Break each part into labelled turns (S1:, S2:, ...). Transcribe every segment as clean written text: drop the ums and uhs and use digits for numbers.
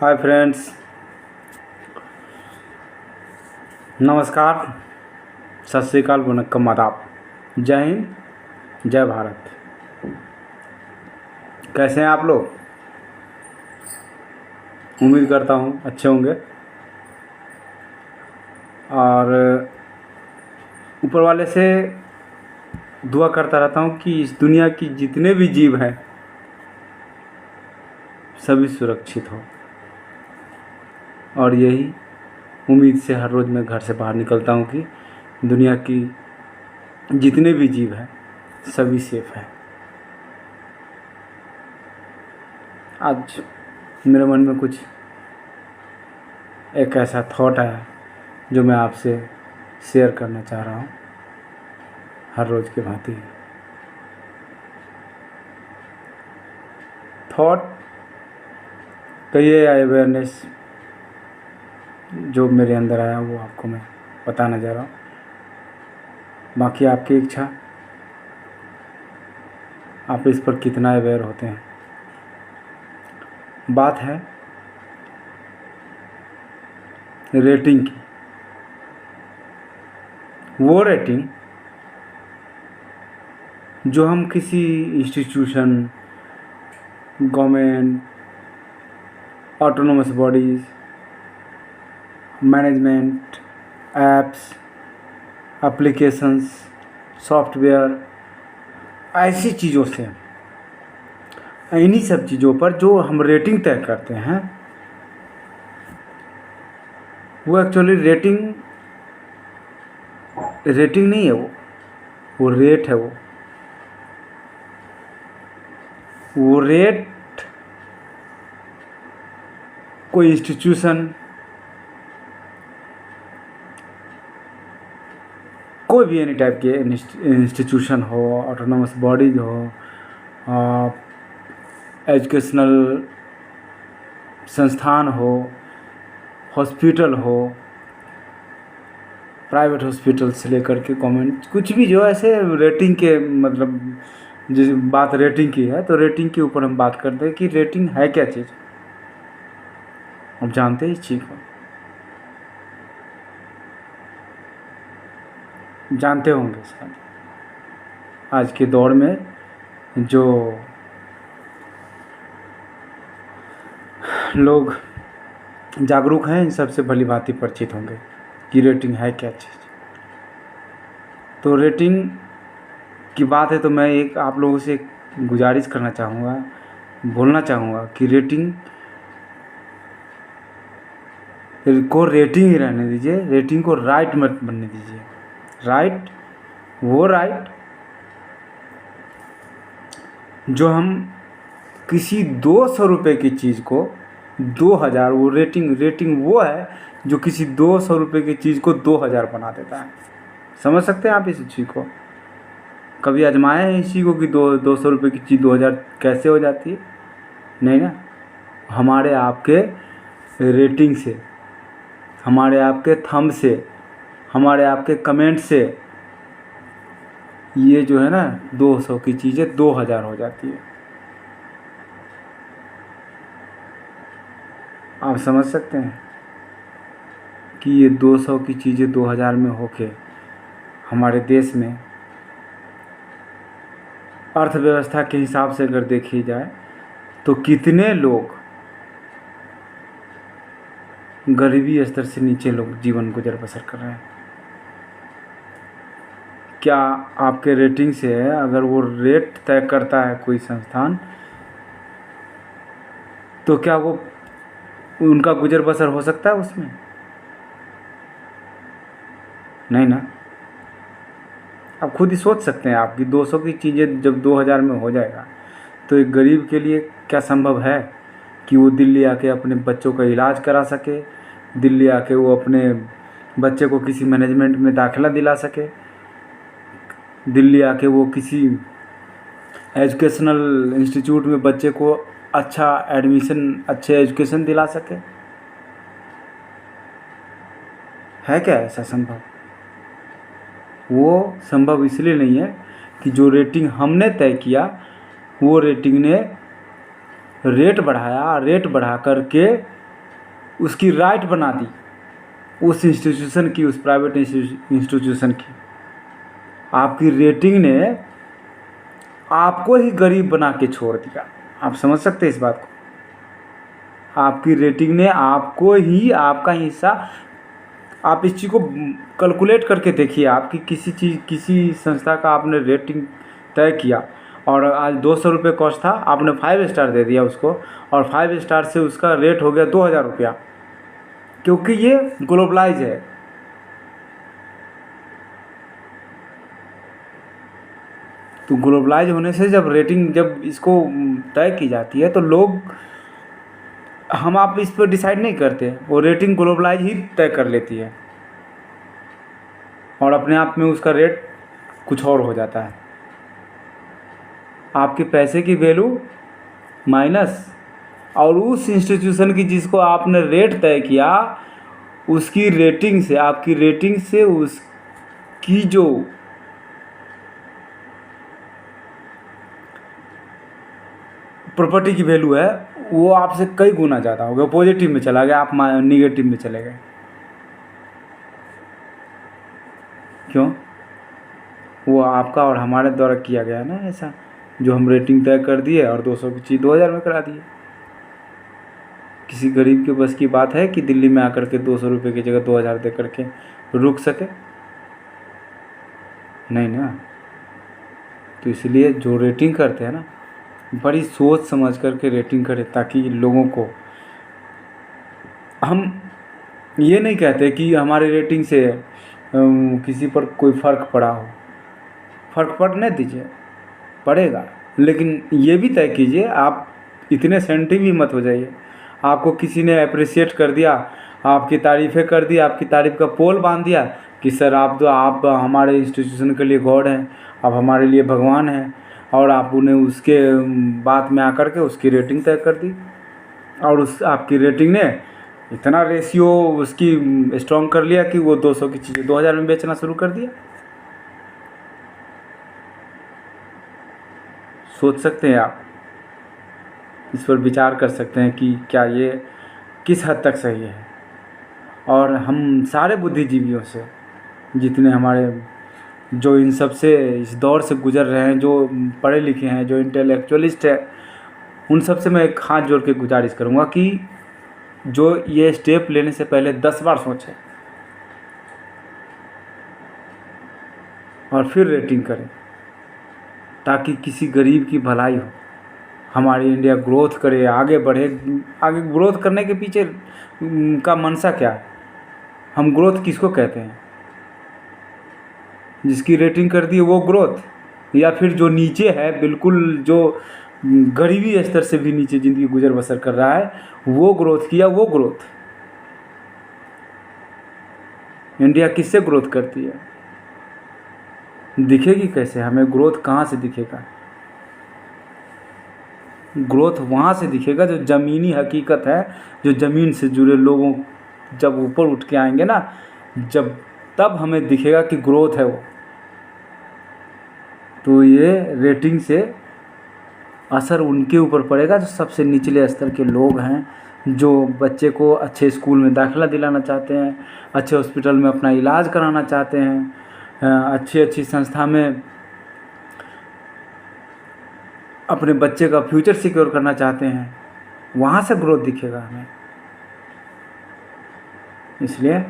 S1: Hi friends, नमस्कार, सत श्रीकाल, वनक्कम, आदाब, जय हिंद, जय भारत। कैसे हैं आप लोग? उम्मीद करता हूँ अच्छे होंगे। और ऊपर वाले से दुआ करता रहता हूँ कि इस दुनिया की जितने भी जीव हैं सभी सुरक्षित हो। और यही उम्मीद से हर रोज़ मैं घर से बाहर निकलता हूँ कि दुनिया की जितने भी जीव हैं सभी सेफ हैं। आज मेरे मन में कुछ एक ऐसा थॉट है जो मैं आपसे शेयर करना चाह रहा हूँ हर रोज़ की भांति। थॉट कहिए या अवेयरनेस जो मेरे अंदर आया वो आपको मैं बताना चाह रहा हूँ। बाकी आपकी इच्छा, आप इस पर कितना अवेयर होते हैं। बात है रेटिंग की। वो रेटिंग जो हम किसी institution, government, autonomous bodies, management, apps, applications, software, ऐसी चीज़ों से, इन्हीं सब चीज़ों पर जो हम रेटिंग तय करते हैं वो एक्चुअली रेटिंग नहीं है। वो रेट है। वो रेट कोई इंस्टीट्यूशन, कोई भी एनी टाइप के इंस्टीट्यूशन हो, ऑटोनोमस बॉडीज हो, एजुकेशनल संस्थान हो, हॉस्पिटल हो, प्राइवेट हॉस्पिटल से लेकर के गवर्नमेंट, कुछ भी जो ऐसे रेटिंग के, मतलब जिस बात रेटिंग की है तो रेटिंग के ऊपर हम बात करते हैं कि रेटिंग है क्या चीज़। आप जानते हैं इस चीज़ को, जानते होंगे शायद। आज के दौर में जो लोग जागरूक हैं इन सबसे भली भांति परिचित होंगे कि रेटिंग है क्या चीज़। तो रेटिंग की बात है तो मैं एक आप लोगों से गुजारिश करना चाहूँगा, बोलना चाहूँगा कि रेटिंग को रेटिंग ही रहने दीजिए। रेटिंग को राइट मत बनने दीजिए। राइट वो राइट जो हम किसी 200 रुपये की चीज़ को 2000, वो रेटिंग वो है जो किसी 200 रुपये की चीज़ को 2000 बना देता है। समझ सकते हैं आप इस चीज़ को? कभी आजमाए हैं इसी को कि 200 रुपये की चीज़ 2000 कैसे हो जाती है? नहीं ना। हमारे आपके रेटिंग से, हमारे आपके थंब से, हमारे आपके कमेंट से ये जो है ना 200 की चीज़ें 2000 हो जाती है। आप समझ सकते हैं कि ये 200 की चीज़ें 2000 में होके हमारे देश में अर्थव्यवस्था के हिसाब से अगर देखी जाए तो कितने लोग गरीबी स्तर से नीचे लोग जीवन गुजर बसर कर रहे हैं। क्या आपके रेटिंग से है? अगर वो रेट तय करता है कोई संस्थान तो क्या वो उनका गुजर बसर हो सकता है उसमें? नहीं ना। आप खुद ही सोच सकते हैं आप कि 200 की चीज़ें जब 2000 में हो जाएगा तो एक गरीब के लिए क्या संभव है कि वो दिल्ली आके अपने बच्चों का इलाज करा सके, दिल्ली आके वो अपने बच्चे को किसी मैनेजमेंट में दाखिला दिला सके, दिल्ली आके वो किसी एजुकेशनल इंस्टीट्यूट में बच्चे को अच्छा एडमिशन, अच्छे एजुकेशन दिला सके? है क्या ऐसा संभव? वो संभव इसलिए नहीं है कि जो रेटिंग हमने तय किया वो रेटिंग ने रेट बढ़ाया, रेट बढ़ा करके उसकी राइट बना दी उस इंस्टीट्यूशन की, उस प्राइवेट इंस्टीट्यूशन की। आपकी रेटिंग ने आपको ही गरीब बना के छोड़ दिया। आप समझ सकते हैं इस बात को? आपकी रेटिंग ने आपको ही, आपका हिस्सा, आप इस चीज़ को कैलकुलेट करके देखिए। आपकी किसी संस्था का आपने रेटिंग तय किया और आज 200 रुपये कॉस्ट था, आपने 5 स्टार दे दिया उसको, और 5 स्टार से उसका रेट हो गया 2000 रुपया, क्योंकि ये ग्लोबलाइज है। तो ग्लोबलाइज होने से जब रेटिंग, जब इसको तय की जाती है, तो लोग, हम आप इस पर डिसाइड नहीं करते, वो रेटिंग ग्लोबलाइज ही तय कर लेती है, और अपने आप में उसका रेट कुछ और हो जाता है। आपके पैसे की वैल्यू माइनस, और उस इंस्टीट्यूशन की जिसको आपने रेट तय किया, उसकी रेटिंग से, आपकी रेटिंग से उसकी जो प्रॉपर्टी की वैल्यू है वो आपसे कई गुना ज़्यादा हो गया, पॉजिटिव में चला गया, आप निगेटिव में चले गए। क्यों? वो आपका और हमारे द्वारा किया गया ना ऐसा, जो हम रेटिंग तय कर दिए और 200 की चीज़ 2000 में करा दिए। किसी गरीब के बस की बात है कि दिल्ली में आकर के 200 रुपये की जगह 2000 दे करके रुक सके? नहीं ना। तो इसलिए जो रेटिंग करते हैं ना, बड़ी सोच समझ करके रेटिंग करें, ताकि लोगों को, हम ये नहीं कहते कि हमारे रेटिंग से किसी पर कोई फ़र्क पड़ा हो, फ़र्क पड़ने दीजिए, पड़ेगा, लेकिन ये भी तय कीजिए, आप इतने सेंटिव भी मत हो जाइए। आपको किसी ने अप्रिशिएट कर दिया, आपकी तारीफ़ें कर दी, आपकी तारीफ़ का पोल बांध दिया कि सर आप हमारे इंस्टीट्यूशन के लिए गॉड हैं, आप हमारे लिए भगवान हैं, और आप उन्हें उसके बात में आकर के उसकी रेटिंग तय कर दी, और उस आपकी रेटिंग ने इतना रेशियो उसकी स्ट्रॉन्ग कर लिया कि वो 200 की चीज़ें 2000 में बेचना शुरू कर दिया। सोच सकते हैं आप, इस पर विचार कर सकते हैं कि क्या ये किस हद तक सही है। और हम सारे बुद्धिजीवियों से, जितने हमारे, जो इन सब से इस दौर से गुजर रहे हैं, जो पढ़े लिखे हैं, जो इंटेलेक्चुअलिस्ट है, उन सब से मैं एक हाथ जोड़ के गुजारिश करूँगा कि जो ये स्टेप लेने से पहले 10 बार सोचें और फिर रेटिंग करें, ताकि किसी गरीब की भलाई हो, हमारी इंडिया ग्रोथ करे, आगे बढ़े। आगे ग्रोथ करने के पीछे का मंशा क्या है? हम ग्रोथ किसको कहते हैं? जिसकी रेटिंग कर दी है वो ग्रोथ, या फिर जो नीचे है, बिल्कुल जो गरीबी स्तर से भी नीचे ज़िंदगी गुजर बसर कर रहा है, वो ग्रोथ किया? वो ग्रोथ इंडिया किससे ग्रोथ करती है? दिखेगी कैसे? हमें ग्रोथ कहाँ से दिखेगा? ग्रोथ वहाँ से दिखेगा जो ज़मीनी हकीकत है, जो ज़मीन से जुड़े लोगों जब ऊपर उठ के आएंगे ना, जब तब हमें दिखेगा कि ग्रोथ है वो। तो ये रेटिंग से असर उनके ऊपर पड़ेगा जो सबसे निचले स्तर के लोग हैं, जो बच्चे को अच्छे स्कूल में दाखिला दिलाना चाहते हैं, अच्छे हॉस्पिटल में अपना इलाज कराना चाहते हैं, अच्छी संस्था में अपने बच्चे का फ्यूचर सिक्योर करना चाहते हैं। वहाँ से ग्रोथ दिखेगा हमें। इसलिए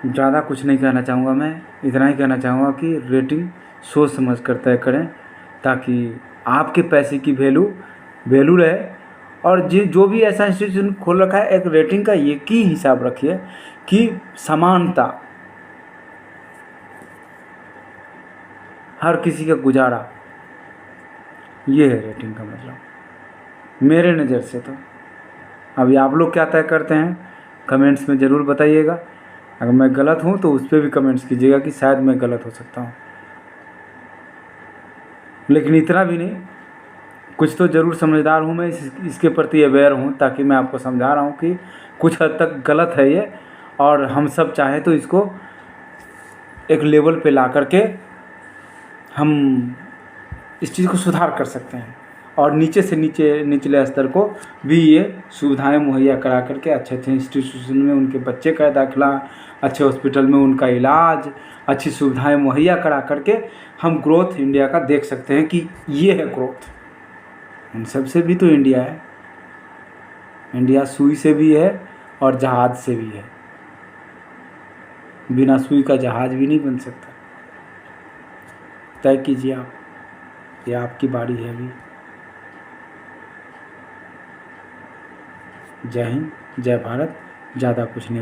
S1: ज़्यादा कुछ नहीं कहना चाहूँगा, मैं इतना ही कहना चाहूँगा कि रेटिंग सोच समझ कर तय करें, ताकि आपके पैसे की वैल्यू रहे। और जो भी ऐसा इंस्टीट्यूशन खोल रखा है, एक रेटिंग का एक ही हिसाब रखिए कि समानता, हर किसी का गुजारा, ये है रेटिंग का मतलब मेरे नज़र से। तो अभी आप लोग क्या तय करते हैं कमेंट्स में ज़रूर बताइएगा। अगर मैं गलत हूँ तो उस पर भी कमेंट्स कीजिएगा कि शायद मैं गलत हो सकता हूँ, लेकिन इतना भी नहीं, कुछ तो ज़रूर समझदार हूँ मैं, इसके प्रति अवेयर हूँ, ताकि मैं आपको समझा रहा हूँ कि कुछ हद तक गलत है ये, और हम सब चाहें तो इसको एक लेवल पे ला करके हम इस चीज़ को सुधार कर सकते हैं और नीचे से निचले स्तर को भी ये सुविधाएं मुहैया करा करके अच्छे अच्छे इंस्टीट्यूशन में उनके बच्चे का दाखिला, अच्छे हॉस्पिटल में उनका इलाज, अच्छी सुविधाएं मुहैया करा करके हम ग्रोथ इंडिया का देख सकते हैं कि ये है ग्रोथ। इन सब से भी तो इंडिया है। इंडिया सुई से भी है और जहाज से भी है। बिना सुई का जहाज भी नहीं बन सकता। तय कीजिए आप, ये आपकी बारी है अभी। जय हिंद, जय भारत। ज़्यादा कुछ नहीं।